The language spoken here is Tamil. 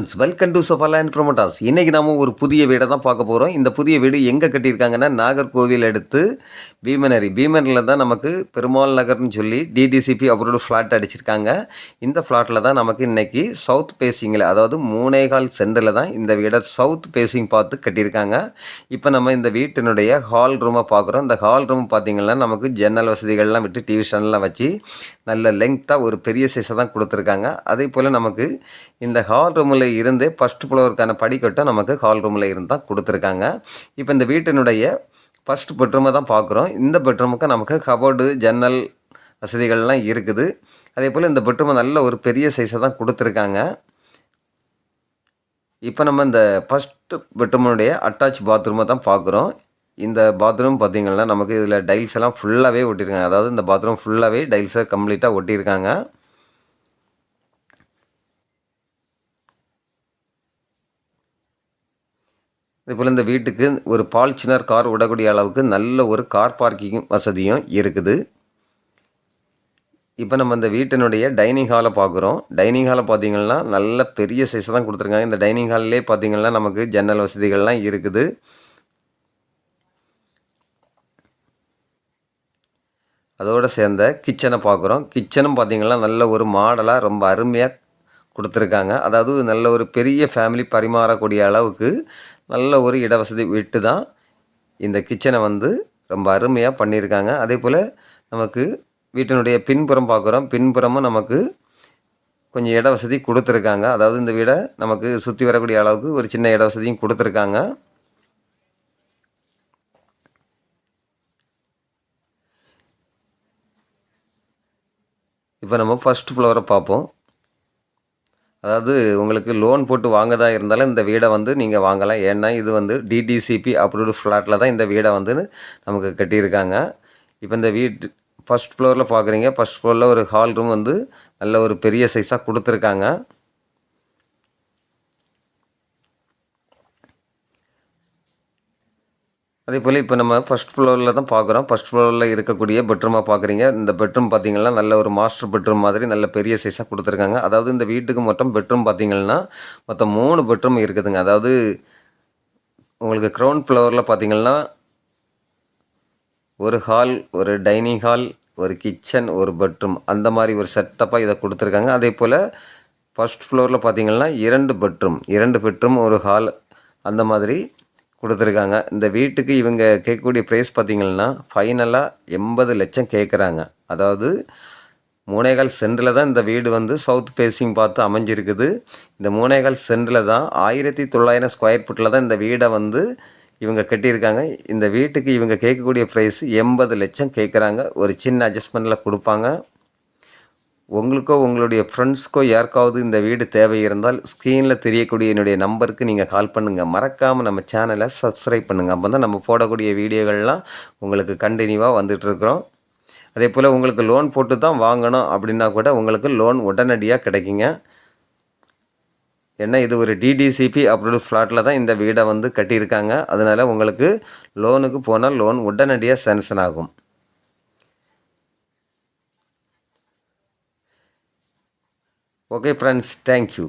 Friends, welcome to Sofaland promoters. இன்றைக்கி நம்ம ஒரு புதிய வீடை தான் பார்க்க போகிறோம். இந்த புதிய வீடு எங்கே கட்டியிருக்காங்கன்னா, நாகர்கோவில் அடுத்து பீமனரியில் தான் நமக்கு பெருமாள் நகர்னு சொல்லி டிடிசிபி அப்ரூவ்டு ஃப்ளாட் அடிச்சிருக்காங்க. இந்த ஃப்ளாட்டில் தான் நமக்கு இன்றைக்கி சவுத் பேசிங்கில், அதாவது 3.25 சென்டில் தான் இந்த வீடை சவுத் பேசிங் பார்த்து கட்டியிருக்காங்க. இப்போ நம்ம இந்த வீட்டினுடைய ஹால் ரூமை பார்க்குறோம். இந்த ஹால் ரூம் பார்த்திங்கன்னா நமக்கு ஜன்னல் வசதிகள்லாம் விட்டு டிவி சேனல்லாம் வச்சு நல்ல லெங்க்த்தாக ஒரு பெரிய சைஸை தான் கொடுத்துருக்காங்க. அதே போல் நமக்கு இந்த ஹால் ரூமில் இருந்து ஃபஸ்ட் ஃப்ளோருக்கான படிக்கட்டும் நமக்கு ஹால் ரூமில் இருந்து தான் கொடுத்துருக்காங்க. இப்போ இந்த வீட்டினுடைய ஃபஸ்ட் பெட்ரூமை தான் பார்க்குறோம். இந்த பெட்ரூமுக்கு நமக்கு கபோர்டு ஜன்னல் வசதிகள்லாம் இருக்குது. அதே போல் இந்த பெட்ரூமை நல்ல ஒரு பெரிய சைஸை தான் கொடுத்துருக்காங்க. இப்போ நம்ம இந்த ஃபஸ்ட்டு பெட்ரூமுடைய அட்டாச் பாத்ரூமை தான் பார்க்குறோம். இந்த பாத்ரூம் பார்த்திங்கன்னா நமக்கு இதில் டைல்ஸ் எல்லாம் ஃபுல்லாகவே ஒட்டியிருக்காங்க. அதாவது இந்த பாத்ரூம் ஃபுல்லாகவே டைல்ஸை கம்ப்ளீட்டாக ஒட்டியிருக்காங்க. இதேபோல் இந்த வீட்டுக்கு ஒரு ஃபார்ச்சுனர் கார் விடக்கூடிய அளவுக்கு நல்ல ஒரு கார் பார்க்கிங் வசதியும் இருக்குது. இப்போ நம்ம இந்த வீட்டினுடைய டைனிங் ஹாலை பார்க்குறோம். டைனிங் ஹாலை பார்த்திங்கன்னா நல்ல பெரிய சைஸை தான் கொடுத்துருக்காங்க. இந்த டைனிங் ஹால்லே பார்த்திங்கன்னா நமக்கு ஜன்னல் வசதிகள்லாம் இருக்குது. அதோடு சேர்ந்த கிச்சனை பார்க்குறோம். கிச்சனும் பார்த்திங்கன்னா நல்ல ஒரு மாடலாக ரொம்ப அருமையாக கொடுத்துருக்காங்க. அதாவது நல்ல ஒரு பெரிய ஃபேமிலி பரிமாறக்கூடிய அளவுக்கு நல்ல ஒரு இடவசதி விட்டு தான் இந்த கிச்சனை வந்து ரொம்ப அருமையாக பண்ணியிருக்காங்க. அதே போல் நமக்கு வீட்டினுடைய பின்புறம் பார்க்குறோம். பின்புறமும் நமக்கு கொஞ்சம் இட வசதி கொடுத்துருக்காங்க. அதாவது இந்த வீடை நமக்கு சுற்றி வரக்கூடிய அளவுக்கு ஒரு சின்ன இட வசதியும் கொடுத்துருக்காங்க. இப்போ நம்ம ஃபஸ்ட் ஃப்ளோரை பார்ப்போம். அதாவது உங்களுக்கு லோன் போட்டு வாங்கதா இருந்தாலும் இந்த வீடை வந்து நீங்கள் வாங்கலாம். ஏன்னா இது வந்து டிடிசிபி அப்ரூவ்டு ஃப்ளாட்டில் தான் இந்த வீடை வந்து நமக்கு கட்டியிருக்காங்க. இப்போ இந்த வீட்டு ஃபஸ்ட் ஃப்ளோரில் பார்க்குறீங்க. ஃபஸ்ட் ஃப்ளோரில் ஒரு ஹால் ரூம் வந்து நல்ல ஒரு பெரிய சைஸாக கொடுத்துருக்காங்க. அதே போல் இப்போ நம்ம ஃபஸ்ட் ஃப்ளோரில் தான் பார்க்குறோம். ஃபஸ்ட் ஃப்ளோரில் இருக்கக்கூடிய பெட்ரூமாக பார்க்குறீங்க. இந்த பெட்ரூம் பார்த்திங்கன்னா நல்ல ஒரு மாஸ்டர் பெட்ரூம் மாதிரி நல்ல பெரிய சைஸாக கொடுத்துருக்காங்க. அதாவது இந்த வீட்டுக்கு மொத்தம் பெட்ரூம் பார்த்திங்கன்னா மொத்தம் 3 பெட்ரூம் இருக்குதுங்க. அதாவது உங்களுக்கு கிரவுண்ட் ஃப்ளோரில் பார்த்திங்கன்னா ஒரு ஹால், ஒரு டைனிங் ஹால், ஒரு கிச்சன், ஒரு பெட்ரூம், அந்த மாதிரி ஒரு செட்டப்பாக இதை கொடுத்துருக்காங்க. அதே போல் ஃபஸ்ட் ஃப்ளோரில் பார்த்திங்கன்னா 2 பெட்ரூம், ஒரு ஹால், அந்த மாதிரி கொடுத்துருக்காங்க. இந்த வீட்டுக்கு இவங்க கேட்கக்கூடிய ப்ரைஸ் பார்த்திங்கன்னா ஃபைனலாக 80 லட்சம் கேட்குறாங்க. அதாவது 3.25 சென்டில் தான் இந்த வீடு வந்து சவுத் ஃபேஸிங் பார்த்து அமைஞ்சிருக்குது. இந்த 3.25 சென்டில் தான் 1900 ஸ்கொயர் ஃபுட்டில் தான் இந்த வீடை வந்து இவங்க கட்டியிருக்காங்க. இந்த வீட்டுக்கு இவங்க கேட்கக்கூடிய ப்ரைஸ் 80 லட்சம் கேட்குறாங்க. ஒரு சின்ன அட்ஜஸ்ட்மெண்ட்டில் கொடுப்பாங்க. உங்களுக்கோ உங்களுடைய ஃப்ரெண்ட்ஸ்க்கோ யாருக்காவது இந்த வீடு தேவை இருந்தால் ஸ்க்ரீனில் தெரியக்கூடிய என்னுடைய நம்பருக்கு நீங்கள் கால் பண்ணுங்கள். மறக்காமல் நம்ம சேனலை சப்ஸ்கிரைப் பண்ணுங்கள். அப்போ தான் நம்ம போடக்கூடிய வீடியோகள்லாம் உங்களுக்கு கண்டினியூவாக வந்துட்டுருக்குறோம். அதே போல் உங்களுக்கு லோன் போட்டு தான் வாங்கணும் அப்படின்னா கூட உங்களுக்கு லோன் உடனடியாக கிடைக்குங்க. ஏன்னா இது ஒரு டிடிசிபி அப்ரூவ்டு ஃப்ளாட்டில் தான் இந்த வீடை வந்து கட்டியிருக்காங்க. அதனால் உங்களுக்கு லோனுக்கு போனால் லோன் உடனடியாக சேங்ஷன் ஆகும். Okay friends, thank you.